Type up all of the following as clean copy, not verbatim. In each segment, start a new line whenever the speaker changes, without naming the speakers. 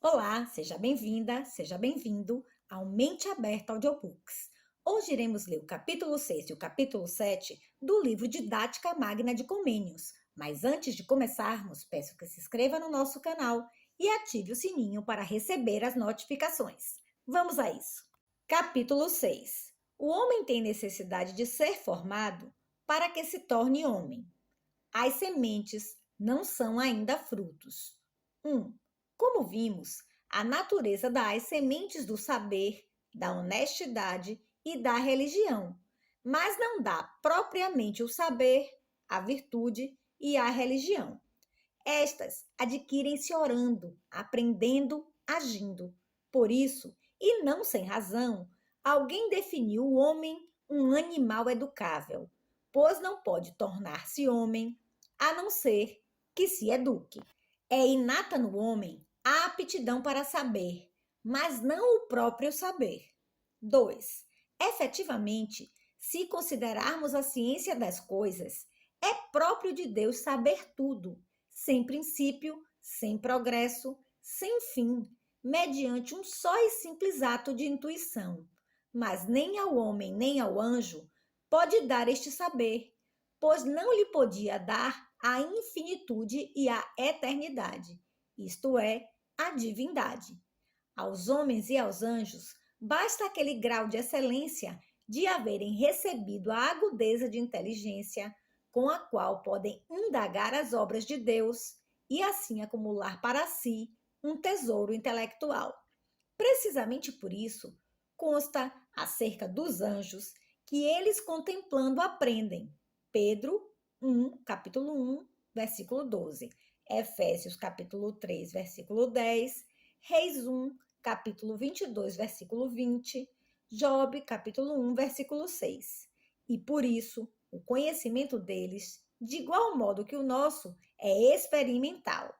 Olá, seja bem-vinda, seja bem-vindo ao Mente Aberta Audiobooks. Hoje iremos ler o capítulo 6 e o capítulo 7 do livro Didática Magna de Comênios. Mas antes de começarmos, peço que se inscreva no nosso canal e ative o sininho para receber as notificações. Vamos a isso! Capítulo 6. O homem tem necessidade de ser formado para que se torne homem. As sementes não são ainda frutos. 1. Como vimos, a natureza dá as sementes do saber, da honestidade e da religião, mas não dá propriamente o saber, a virtude e a religião. Estas adquirem-se orando, aprendendo, agindo. Por isso, e não sem razão, alguém definiu o homem um animal educável, pois não pode tornar-se homem a não ser que se eduque. É inata no homem a aptidão para saber, mas não o próprio saber. 2. Efetivamente, se considerarmos a ciência das coisas, é próprio de Deus saber tudo, sem princípio, sem progresso, sem fim, mediante um só e simples ato de intuição. Mas nem ao homem nem ao anjo pode dar este saber, pois não lhe podia dar a infinitude e a eternidade, isto é, a divindade. Aos homens e aos anjos basta aquele grau de excelência de haverem recebido a agudeza de inteligência com a qual podem indagar as obras de Deus e assim acumular para si um tesouro intelectual. Precisamente por isso, consta acerca dos anjos que eles contemplando aprendem. Pedro 1, capítulo 1, versículo 12. Efésios capítulo 3, versículo 10. Reis 1, capítulo 22, versículo 20. Job, capítulo 1, versículo 6. E por isso, o conhecimento deles, de igual modo que o nosso, é experimental.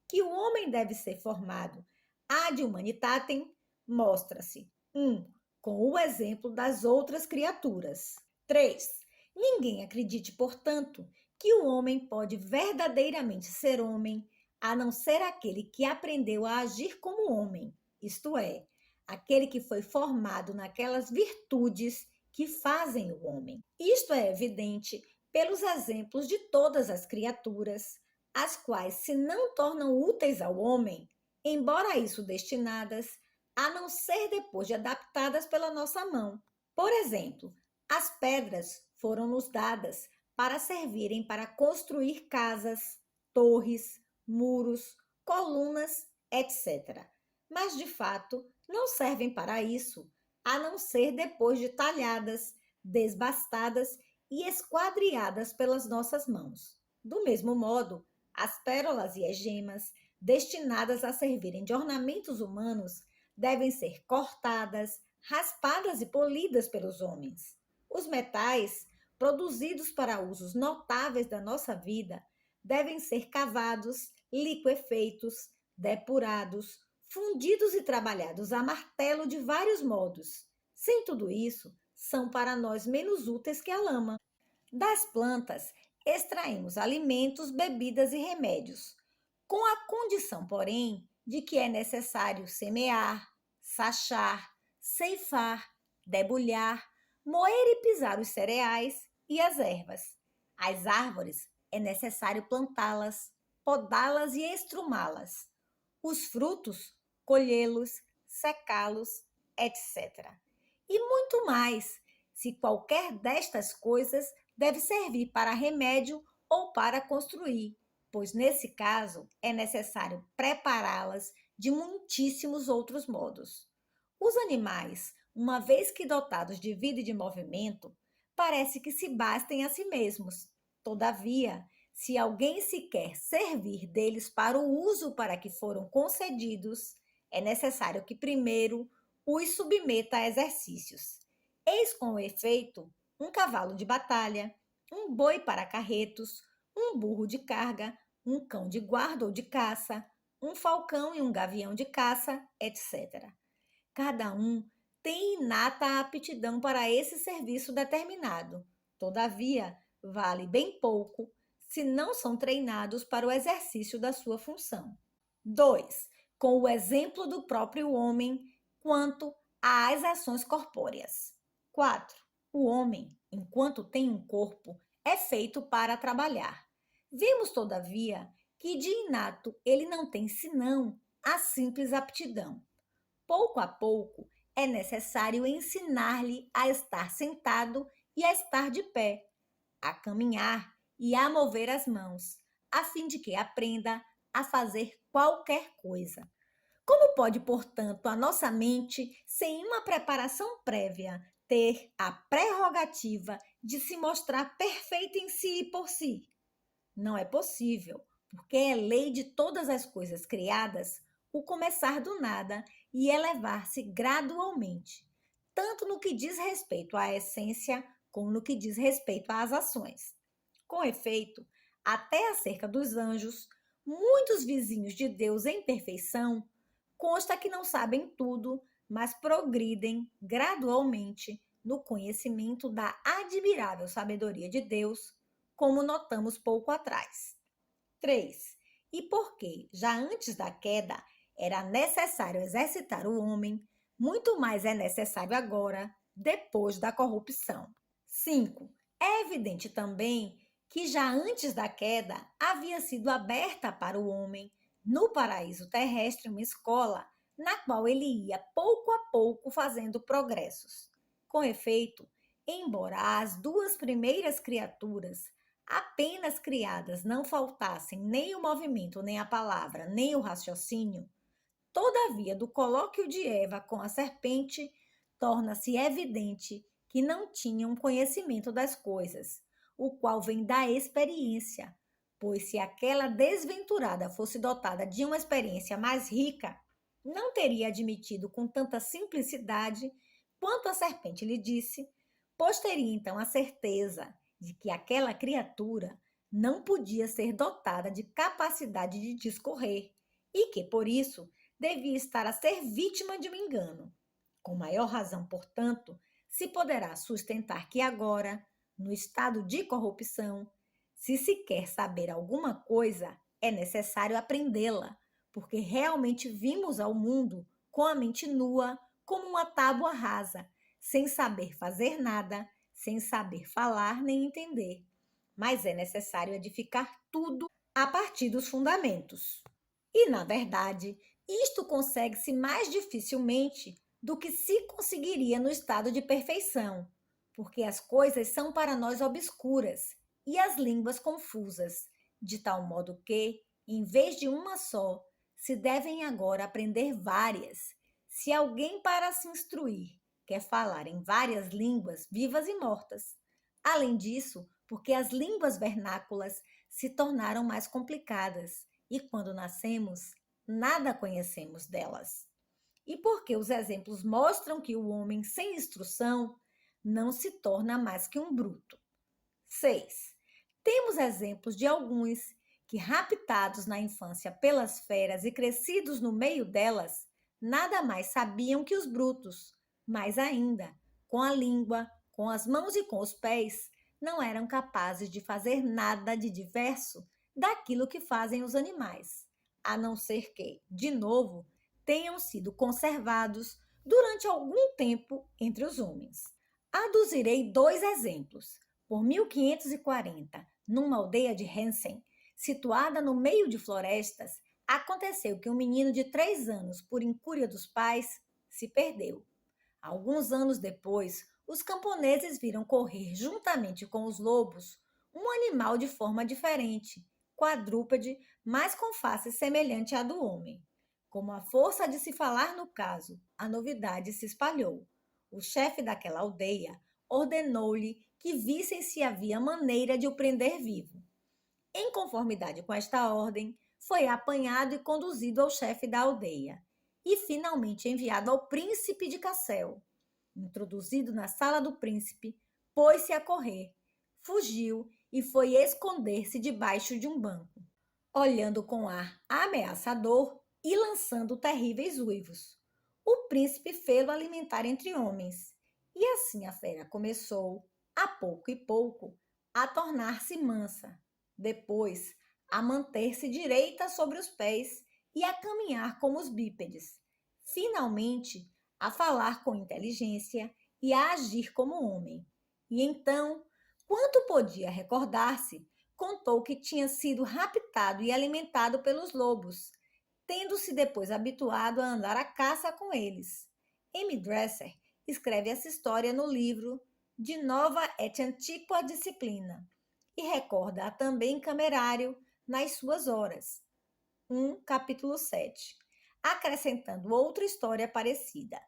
Que o homem deve ser formado ad humanitatem mostra-se 1. Com o exemplo das outras criaturas. 3. Ninguém acredite, portanto, que o homem pode verdadeiramente ser homem, a não ser aquele que aprendeu a agir como homem, isto é, aquele que foi formado naquelas virtudes que fazem o homem. Isto é evidente pelos exemplos de todas as criaturas, as quais se não tornam úteis ao homem, embora a isso destinadas, a não ser depois de adaptadas pela nossa mão. Por exemplo, as pedras foram-nos dadas para servirem para construir casas, torres, muros, colunas, etc. Mas, de fato, não servem para isso, a não ser depois de talhadas, desbastadas e esquadriadas pelas nossas mãos. Do mesmo modo, as pérolas e as gemas, destinadas a servirem de ornamentos humanos, devem ser cortadas, raspadas e polidas pelos homens. Os metais, produzidos para usos notáveis da nossa vida, devem ser cavados, liquefeitos, depurados, fundidos e trabalhados a martelo de vários modos. Sem tudo isso, são para nós menos úteis que a lama. Das plantas, extraímos alimentos, bebidas e remédios, com a condição, porém, de que é necessário semear, sachar, ceifar, debulhar, moer e pisar os cereais e as ervas. As árvores é necessário plantá-las, podá-las e estrumá-las. Os frutos, colhê-los, secá-los, etc. E muito mais, se qualquer destas coisas deve servir para remédio ou para construir, pois nesse caso é necessário prepará-las de muitíssimos outros modos. Os animais, uma vez que dotados de vida e de movimento, parece que se bastem a si mesmos. Todavia, se alguém se quer servir deles para o uso para que foram concedidos, é necessário que primeiro os submeta a exercícios. Eis com efeito um cavalo de batalha, um boi para carretos, um burro de carga, um cão de guarda ou de caça, um falcão e um gavião de caça, etc. Cada um tem inata aptidão para esse serviço determinado. Todavia, vale bem pouco se não são treinados para o exercício da sua função. 2. com o exemplo do próprio homem quanto às ações corpóreas. 4. O homem, enquanto tem um corpo, é feito para trabalhar. Vimos, todavia, que de inato ele não tem senão a simples aptidão. Pouco a pouco, é necessário ensinar-lhe a estar sentado e a estar de pé, a caminhar e a mover as mãos, a fim de que aprenda a fazer qualquer coisa. Como pode, portanto, a nossa mente, sem uma preparação prévia, ter a prerrogativa de se mostrar perfeita em si e por si? Não é possível, porque é lei de todas as coisas criadas o começar do nada e elevar-se gradualmente, tanto no que diz respeito à essência, como no que diz respeito às ações. Com efeito, até acerca dos anjos, muitos vizinhos de Deus em perfeição, consta que não sabem tudo, mas progridem gradualmente no conhecimento da admirável sabedoria de Deus, como notamos pouco atrás. 3. E porque, já antes da queda, era necessário exercitar o homem, muito mais é necessário agora, depois da corrupção. 5. É evidente também que já antes da queda havia sido aberta para o homem, no paraíso terrestre, uma escola, na qual ele ia pouco a pouco fazendo progressos. Com efeito, embora as duas primeiras criaturas, apenas criadas, não faltassem nem o movimento, nem a palavra, nem o raciocínio, todavia, do colóquio de Eva com a serpente, torna-se evidente que não tinham conhecimento das coisas, o qual vem da experiência, pois se aquela desventurada fosse dotada de uma experiência mais rica, não teria admitido com tanta simplicidade quanto a serpente lhe disse, pois teria então a certeza de que aquela criatura não podia ser dotada de capacidade de discorrer e que, por isso, devia estar a ser vítima de um engano. Com maior razão, portanto, se poderá sustentar que agora, no estado de corrupção, se quer saber alguma coisa, é necessário aprendê-la, porque realmente vimos ao mundo com a mente nua, como uma tábua rasa, sem saber fazer nada, sem saber falar nem entender. Mas é necessário edificar tudo a partir dos fundamentos. E, na verdade, isto consegue-se mais dificilmente do que se conseguiria no estado de perfeição, porque as coisas são para nós obscuras e as línguas confusas, de tal modo que, em vez de uma só, se devem agora aprender várias. Se alguém, para se instruir, quer falar em várias línguas vivas e mortas. Além disso, porque as línguas vernáculas se tornaram mais complicadas e, quando nascemos, nada conhecemos delas. E porque os exemplos mostram que o homem sem instrução não se torna mais que um bruto. 6. Temos exemplos de alguns que, raptados na infância pelas feras e crescidos no meio delas, nada mais sabiam que os brutos, mas ainda, com a língua, com as mãos e com os pés, não eram capazes de fazer nada de diverso daquilo que fazem os animais, a não ser que, de novo, tenham sido conservados durante algum tempo entre os homens. Aduzirei dois exemplos. Por 1540, numa aldeia de Hansen, situada no meio de florestas, aconteceu que um menino de 3 anos, por incúria dos pais, se perdeu. Alguns anos depois, os camponeses viram correr juntamente com os lobos um animal de forma diferente, quadrúpede, mas com face semelhante à do homem. Como a força de se falar no caso, a novidade se espalhou. O chefe daquela aldeia ordenou-lhe que vissem se havia maneira de o prender vivo. Em conformidade com esta ordem, foi apanhado e conduzido ao chefe da aldeia e finalmente enviado ao príncipe de Cassel. Introduzido na sala do príncipe, pôs-se a correr, fugiu e foi esconder-se debaixo de um banco, olhando com ar ameaçador e lançando terríveis uivos. O príncipe fê-lo alimentar entre homens, e assim a fera começou, a pouco e pouco, a tornar-se mansa, depois a manter-se direita sobre os pés e a caminhar como os bípedes. Finalmente, a falar com inteligência e a agir como homem. E então, quanto podia recordar-se, contou que tinha sido raptado e alimentado pelos lobos, tendo-se depois habituado a andar à caça com eles. M. Dresser escreve essa história no livro De Nova et Antiqua Disciplina e recorda-a também Camerário nas suas horas, capítulo 7, acrescentando outra história parecida.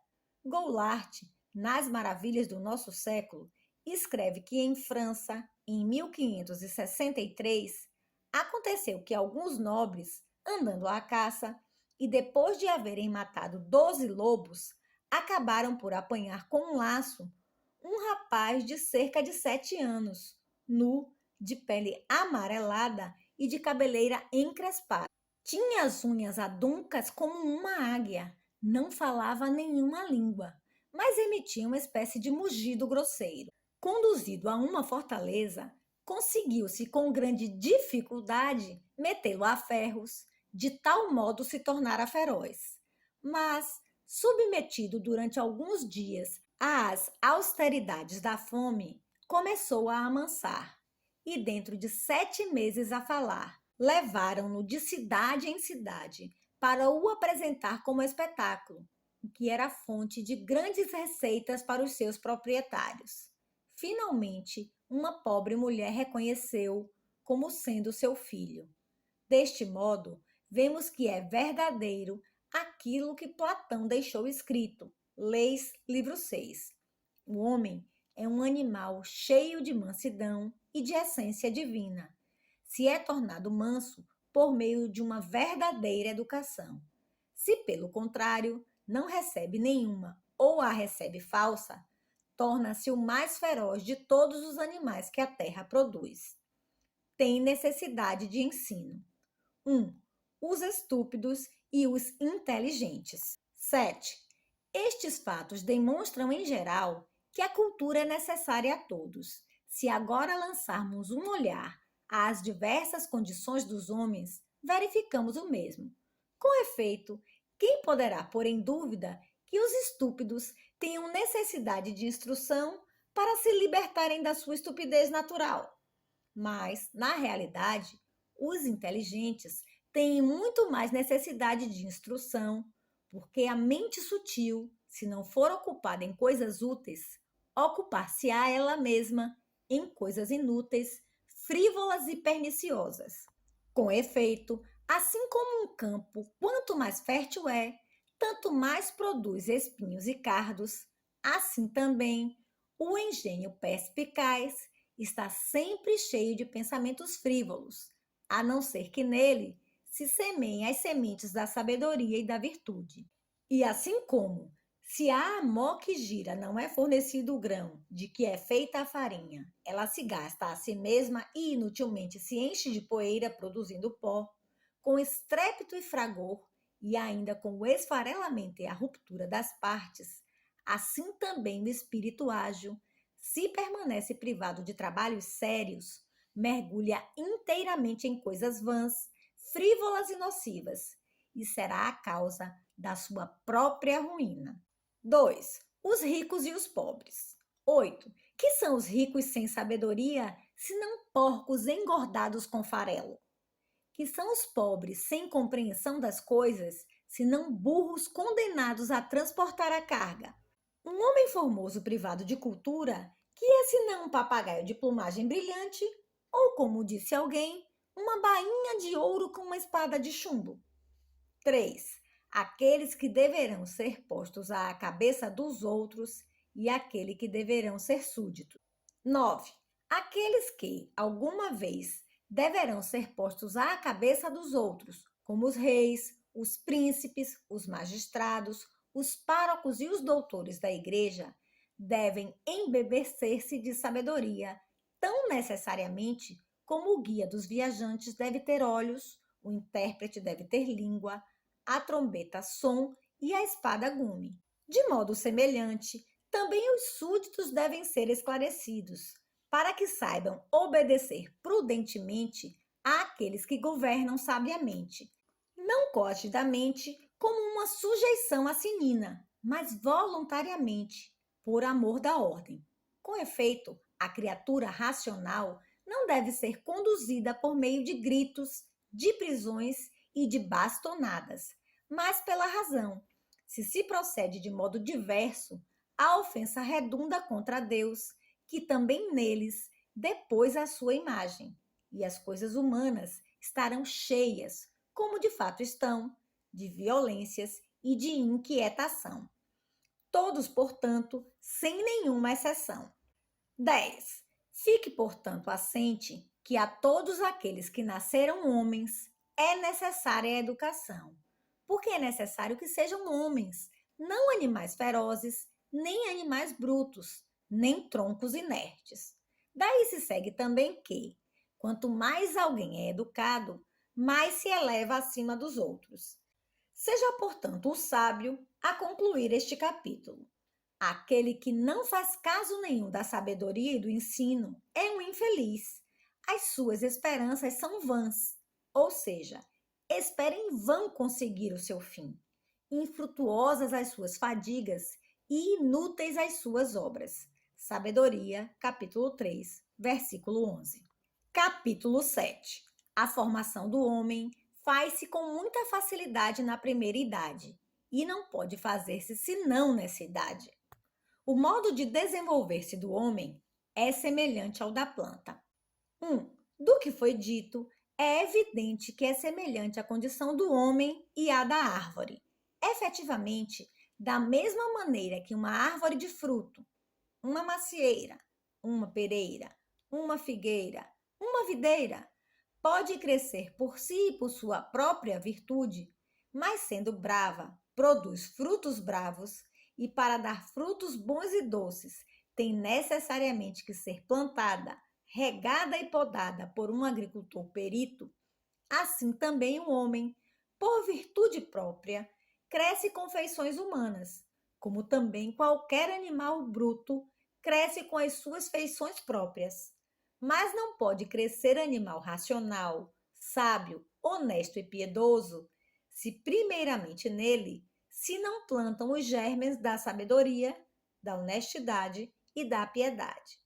Goulart, nas Maravilhas do Nosso Século, escreve que em França, em 1563, aconteceu que alguns nobres, andando à caça, e depois de haverem matado 12 lobos, acabaram por apanhar com um laço um rapaz de cerca de 7 anos, nu, de pele amarelada e de cabeleira encrespada. Tinha as unhas aduncas como uma águia, não falava nenhuma língua, mas emitia uma espécie de mugido grosseiro. Conduzido a uma fortaleza, conseguiu-se com grande dificuldade metê-lo a ferros, de tal modo se tornara feroz. Mas, submetido durante alguns dias às austeridades da fome, começou a amansar, e dentro de 7 meses a falar. Levaram-no de cidade em cidade para o apresentar como espetáculo, o que era fonte de grandes receitas para os seus proprietários. Finalmente, uma pobre mulher reconheceu como sendo seu filho. Deste modo, vemos que é verdadeiro aquilo que Platão deixou escrito, Leis, livro 6. O homem é um animal cheio de mansidão e de essência divina. Se é tornado manso por meio de uma verdadeira educação. Se, pelo contrário, não recebe nenhuma ou a recebe falsa, torna-se o mais feroz de todos os animais que a terra produz. Tem necessidade de ensino. 1. Os estúpidos e os inteligentes. 7. Estes fatos demonstram, em geral, que a cultura é necessária a todos. Se agora lançarmos um olhar às diversas condições dos homens, verificamos o mesmo. Com efeito, quem poderá pôr em dúvida que os estúpidos tenham necessidade de instrução para se libertarem da sua estupidez natural? Mas, na realidade, os inteligentes têm muito mais necessidade de instrução, porque a mente sutil, se não for ocupada em coisas úteis, ocupar-se-á ela mesma em coisas inúteis, frívolas e perniciosas. Com efeito, assim como um campo, quanto mais fértil é, tanto mais produz espinhos e cardos, assim também o engenho perspicaz está sempre cheio de pensamentos frívolos, a não ser que nele se semeiem as sementes da sabedoria e da virtude. E assim como, se a amó que gira não é fornecido o grão de que é feita a farinha, ela se gasta a si mesma e inutilmente se enche de poeira produzindo pó, com estrépito e fragor, e ainda com o esfarelamento e a ruptura das partes, assim também o espírito ágil, se permanece privado de trabalhos sérios, mergulha inteiramente em coisas vãs, frívolas e nocivas, e será a causa da sua própria ruína. 2. Os ricos e os pobres. 8. Que são os ricos sem sabedoria, senão porcos engordados com farelo? Que são os pobres sem compreensão das coisas, senão burros condenados a transportar a carga? Um homem formoso privado de cultura, que é senão um papagaio de plumagem brilhante, ou, como disse alguém, uma bainha de ouro com uma espada de chumbo. 3. Aqueles que deverão ser postos à cabeça dos outros e aquele que deverão ser súditos. 9. Aqueles que, alguma vez, deverão ser postos à cabeça dos outros, como os reis, os príncipes, os magistrados, os párocos e os doutores da igreja, devem embebecer-se de sabedoria, tão necessariamente como o guia dos viajantes deve ter olhos, o intérprete deve ter língua, a trombeta som e a espada gume. De modo semelhante, também os súditos devem ser esclarecidos, para que saibam obedecer prudentemente àqueles que governam sabiamente, não coatidamente, como uma sujeição assinina, mas voluntariamente, por amor da ordem. Com efeito, a criatura racional não deve ser conduzida por meio de gritos, de prisões e de bastonadas, mas pela razão. Se procede de modo diverso, a ofensa redunda contra Deus, que também neles depôs a sua imagem, e as coisas humanas estarão cheias, como de fato estão, de violências e de inquietação. Todos, portanto, sem nenhuma exceção. 10. Fique, portanto, assente que a todos aqueles que nasceram homens é necessária a educação, porque é necessário que sejam homens, não animais ferozes, nem animais brutos, nem troncos inertes. Daí se segue também que, quanto mais alguém é educado, mais se eleva acima dos outros. Seja, portanto, o sábio a concluir este capítulo. Aquele que não faz caso nenhum da sabedoria e do ensino é um infeliz. As suas esperanças são vãs, ou seja, espera em vão conseguir o seu fim. Infrutuosas as suas fadigas e inúteis as suas obras. Sabedoria, capítulo 3, versículo 11. Capítulo 7. A formação do homem faz-se com muita facilidade na primeira idade e não pode fazer-se senão nessa idade. O modo de desenvolver-se do homem é semelhante ao da planta. Do que foi dito, é evidente que é semelhante à condição do homem e à da árvore. Efetivamente, da mesma maneira que uma árvore de fruto, uma macieira, uma pereira, uma figueira, uma videira, pode crescer por si e por sua própria virtude, mas sendo brava, produz frutos bravos, e para dar frutos bons e doces, tem necessariamente que ser plantada, regada e podada por um agricultor perito, assim também o homem, por virtude própria, cresce com feições humanas, como também qualquer animal bruto cresce com as suas feições próprias. Mas não pode crescer animal racional, sábio, honesto e piedoso, se primeiramente nele se não plantam os germes da sabedoria, da honestidade e da piedade.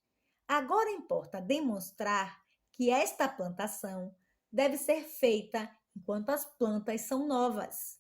Agora importa demonstrar que esta plantação deve ser feita enquanto as plantas são novas.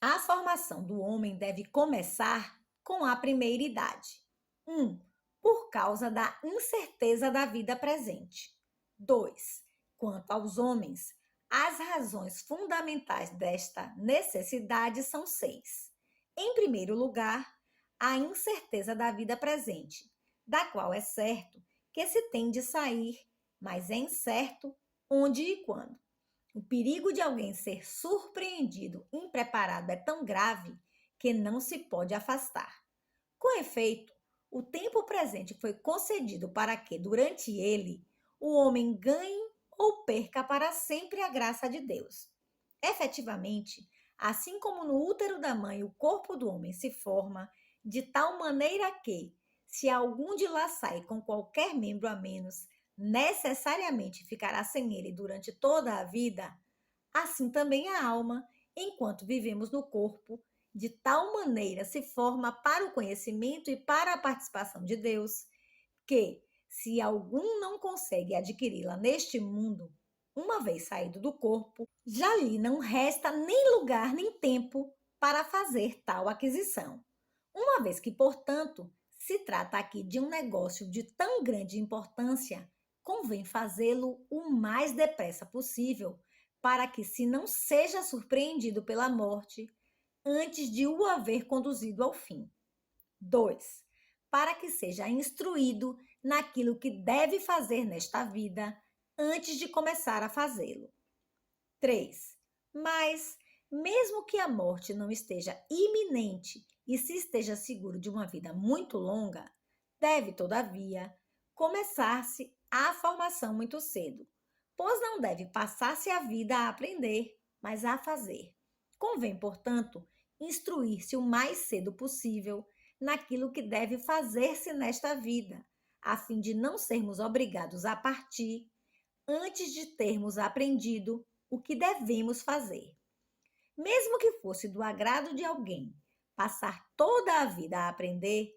A formação do homem deve começar com a primeira idade. 1. Por causa da incerteza da vida presente. 2. Quanto aos homens, as razões fundamentais desta necessidade são 6. Em primeiro lugar, a incerteza da vida presente, da qual é certo que se tem de sair, mas é incerto onde e quando. O perigo de alguém ser surpreendido impreparado é tão grave que não se pode afastar. Com efeito, o tempo presente foi concedido para que, durante ele, o homem ganhe ou perca para sempre a graça de Deus. Efetivamente, assim como no útero da mãe o corpo do homem se forma de tal maneira que, se algum de lá sai com qualquer membro a menos, necessariamente ficará sem ele durante toda a vida, assim também a alma, enquanto vivemos no corpo, de tal maneira se forma para o conhecimento e para a participação de Deus, que, se algum não consegue adquiri-la neste mundo, uma vez saído do corpo, já lhe não resta nem lugar nem tempo para fazer tal aquisição. Uma vez que, portanto, se trata aqui de um negócio de tão grande importância, convém fazê-lo o mais depressa possível, para que se não seja surpreendido pela morte antes de o haver conduzido ao fim. 2. Para que seja instruído naquilo que deve fazer nesta vida antes de começar a fazê-lo. 3. Mas, mesmo que a morte não esteja iminente e se esteja seguro de uma vida muito longa, deve, todavia, começar-se a formação muito cedo, pois não deve passar-se a vida a aprender, mas a fazer. Convém, portanto, instruir-se o mais cedo possível naquilo que deve fazer-se nesta vida, a fim de não sermos obrigados a partir antes de termos aprendido o que devemos fazer. Mesmo que fosse do agrado de alguém, passar toda a vida a aprender,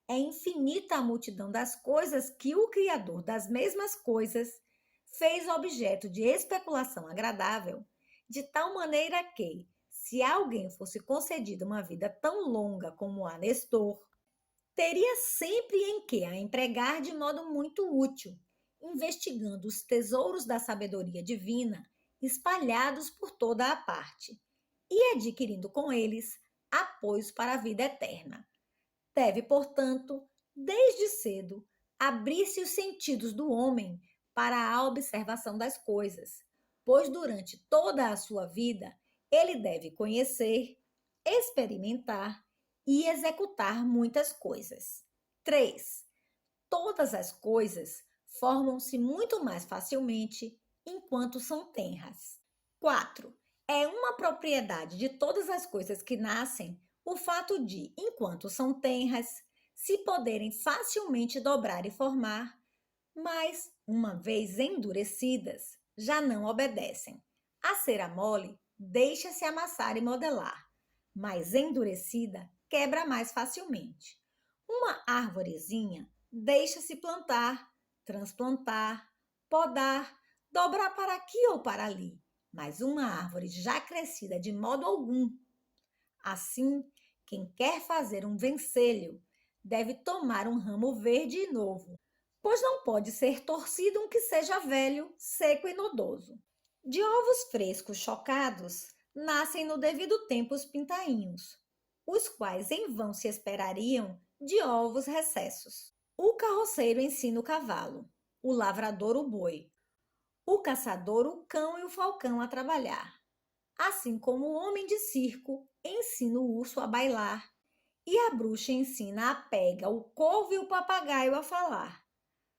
é infinita a multidão das coisas que o Criador das mesmas coisas fez objeto de especulação agradável, de tal maneira que, se a alguém fosse concedida uma vida tão longa como a Nestor, teria sempre em que a empregar de modo muito útil, investigando os tesouros da sabedoria divina espalhados por toda a parte e adquirindo com eles apoios para a vida eterna. Deve, portanto, desde cedo, abrir-se os sentidos do homem para a observação das coisas, pois durante toda a sua vida ele deve conhecer, experimentar e executar muitas coisas. 3. Todas as coisas formam-se muito mais facilmente enquanto são tenras. 4. É uma propriedade de todas as coisas que nascem o fato de, enquanto são tenras, se poderem facilmente dobrar e formar, mas, uma vez endurecidas, já não obedecem. A cera mole deixa-se amassar e modelar, mas endurecida quebra mais facilmente. Uma árvorezinha deixa-se plantar, transplantar, podar, dobrar para aqui ou para ali, mas uma árvore já crescida de modo algum. Assim, quem quer fazer um vencelho deve tomar um ramo verde e novo, pois não pode ser torcido um que seja velho, seco e nodoso. De ovos frescos chocados, nascem no devido tempo os pintainhos, os quais em vão se esperariam de ovos recessos. O carroceiro ensina o cavalo, o lavrador o boi, o caçador o cão e o falcão a trabalhar, assim como o homem de circo ensina o urso a bailar e a bruxa ensina a pega, o corvo e o papagaio a falar.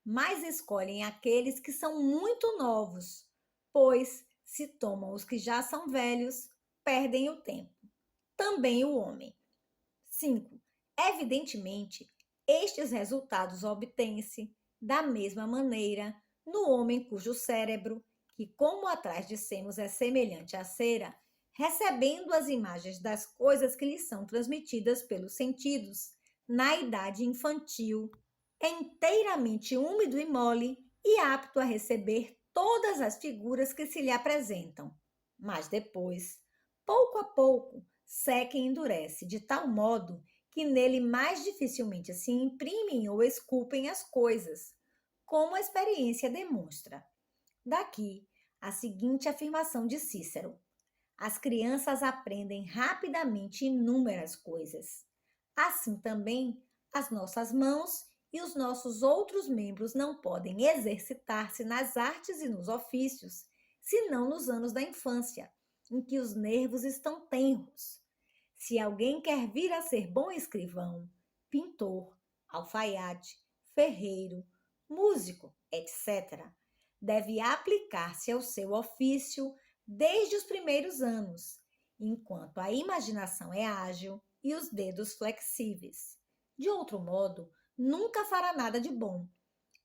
Mas escolhem aqueles que são muito novos, pois, se tomam os que já são velhos, perdem o tempo. Também o homem. 5. Evidentemente, estes resultados obtêm-se, da mesma maneira, no homem cujo cérebro, que como atrás dissemos é semelhante à cera, recebendo as imagens das coisas que lhe são transmitidas pelos sentidos, na idade infantil, é inteiramente úmido e mole e apto a receber todas as figuras que se lhe apresentam. Mas depois, pouco a pouco, seca e endurece de tal modo que nele mais dificilmente se imprimem ou esculpem as coisas, como a experiência demonstra. Daqui, a seguinte afirmação de Cícero: as crianças aprendem rapidamente inúmeras coisas. Assim também, as nossas mãos e os nossos outros membros não podem exercitar-se nas artes e nos ofícios, senão nos anos da infância, em que os nervos estão tenros. Se alguém quer vir a ser bom escrivão, pintor, alfaiate, ferreiro, músico, etc., deve aplicar-se ao seu ofício desde os primeiros anos, enquanto a imaginação é ágil e os dedos flexíveis. De outro modo, nunca fará nada de bom.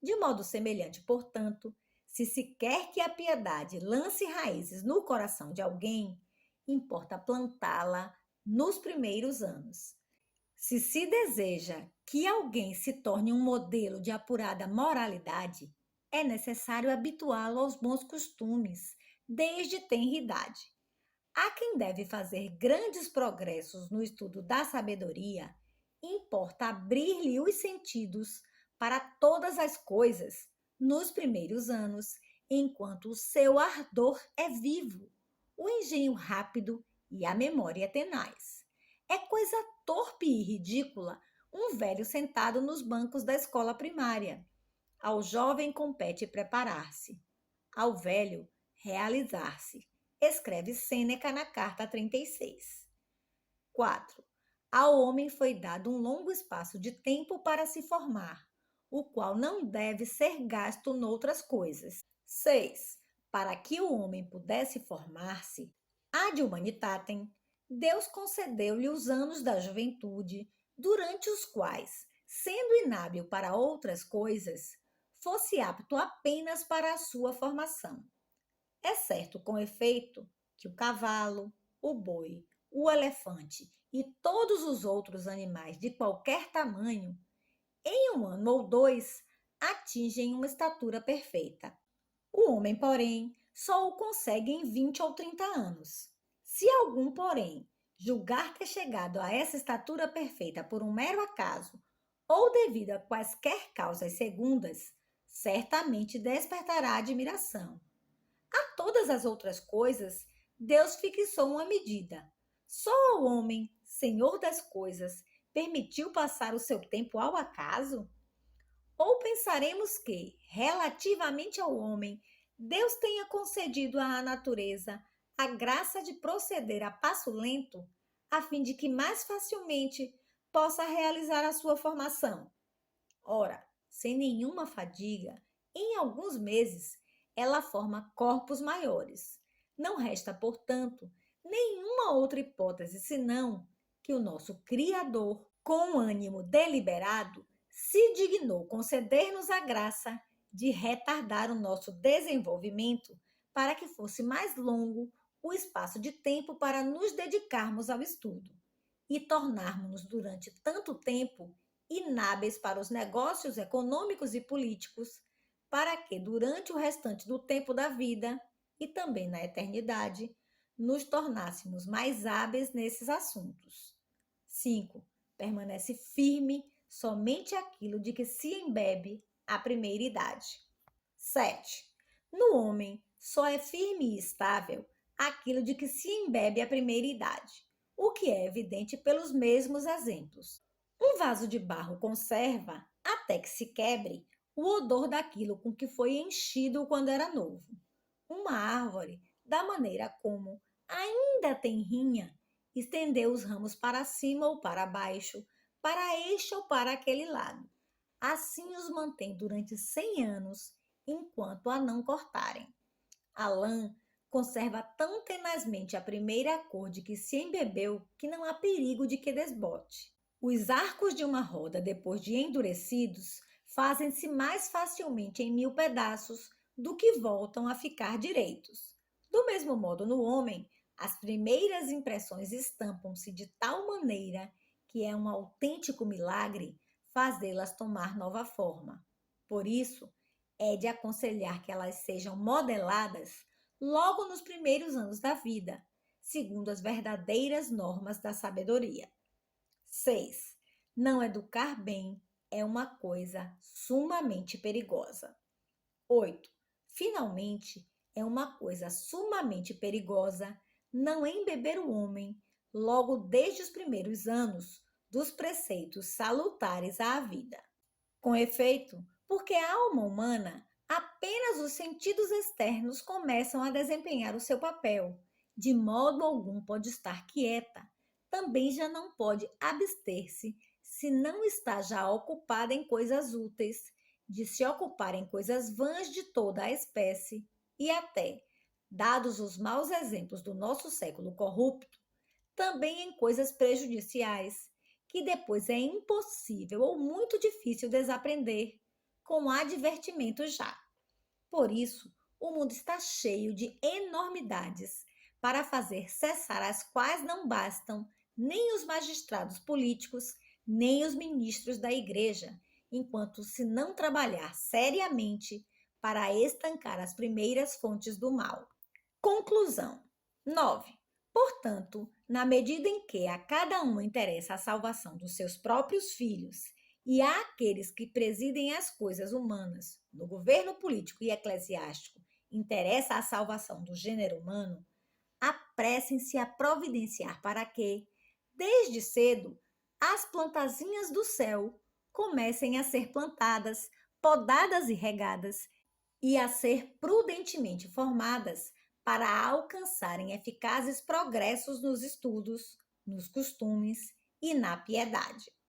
De modo semelhante, portanto, se quer que a piedade lance raízes no coração de alguém, importa plantá-la nos primeiros anos. Se deseja que alguém se torne um modelo de apurada moralidade, é necessário habituá-lo aos bons costumes, desde tenra idade. Há quem deve fazer grandes progressos no estudo da sabedoria, importa abrir-lhe os sentidos para todas as coisas nos primeiros anos, enquanto o seu ardor é vivo, o engenho rápido e a memória tenaz. É coisa torpe e ridícula um velho sentado nos bancos da escola primária. Ao jovem compete preparar-se, ao velho realizar-se. Escreve Sêneca na carta 36. 4. Ao homem foi dado um longo espaço de tempo para se formar, o qual não deve ser gasto noutras coisas. 6. Para que o homem pudesse formar-se, ad humanitatem, Deus concedeu-lhe os anos da juventude, durante os quais, sendo inábil para outras coisas, fosse apto apenas para a sua formação. É certo, com efeito, que o cavalo, o boi, o elefante e todos os outros animais de qualquer tamanho, em 1 ano ou 2, atingem uma estatura perfeita. O homem, porém, só o consegue em 20 ou 30 anos. Se algum, porém, julgar ter chegado a essa estatura perfeita por um mero acaso ou devido a quaisquer causas segundas, certamente despertará admiração. A todas as outras coisas, Deus fixou uma medida. Só ao homem, Senhor das coisas, permitiu passar o seu tempo ao acaso? Ou pensaremos que, relativamente ao homem, Deus tenha concedido à natureza a graça de proceder a passo lento, a fim de que mais facilmente possa realizar a sua formação? Ora, sem nenhuma fadiga, em alguns meses ela forma corpos maiores. Não resta, portanto, nenhuma outra hipótese senão que o nosso Criador, com um ânimo deliberado, se dignou conceder-nos a graça de retardar o nosso desenvolvimento para que fosse mais longo o espaço de tempo para nos dedicarmos ao estudo e tornarmos-nos durante tanto tempo inábeis para os negócios econômicos e políticos, para que, durante o restante do tempo da vida e também na eternidade, nos tornássemos mais hábeis nesses assuntos. 5. Permanece firme somente aquilo de que se embebe a primeira idade. 7. No homem, só é firme e estável aquilo de que se embebe a primeira idade, o que é evidente pelos mesmos exemplos. Um vaso de barro conserva, até que se quebre, o odor daquilo com que foi enchido quando era novo. Uma árvore, da maneira como ainda tem rinha, estendeu os ramos para cima ou para baixo, para este ou para aquele lado. Assim os mantém durante 100 anos, enquanto a não cortarem. A lã conserva tão tenazmente a primeira cor de que se embebeu que não há perigo de que desbote. Os arcos de uma roda, depois de endurecidos, fazem-se mais facilmente em 1000 pedaços do que voltam a ficar direitos. Do mesmo modo, no homem, as primeiras impressões estampam-se de tal maneira que é um autêntico milagre fazê-las tomar nova forma. Por isso, é de aconselhar que elas sejam modeladas logo nos primeiros anos da vida, segundo as verdadeiras normas da sabedoria. 6. Não educar bem é uma coisa sumamente perigosa. 8. Finalmente, é uma coisa sumamente perigosa não embeber o homem, logo desde os primeiros anos, dos preceitos salutares à vida. Com efeito, porque a alma humana, apenas os sentidos externos começam a desempenhar o seu papel, de modo algum pode estar quieta, também já não pode abster-se, se não está já ocupada em coisas úteis, de se ocupar em coisas vãs de toda a espécie, e até, dados os maus exemplos do nosso século corrupto, também em coisas prejudiciais, que depois é impossível ou muito difícil desaprender, com advertimento já. Por isso, o mundo está cheio de enormidades, para fazer cessar as quais não bastam nem os magistrados políticos, nem os ministros da igreja, enquanto se não trabalhar seriamente para estancar as primeiras fontes do mal. Conclusão. 9. Portanto, na medida em que a cada um interessa a salvação dos seus próprios filhos e àqueles que presidem as coisas humanas, no governo político e eclesiástico, interessa a salvação do gênero humano, apressem-se a providenciar para que, desde cedo, as plantazinhas do céu comecem a ser plantadas, podadas e regadas, e a ser prudentemente formadas para alcançarem eficazes progressos nos estudos, nos costumes e na piedade.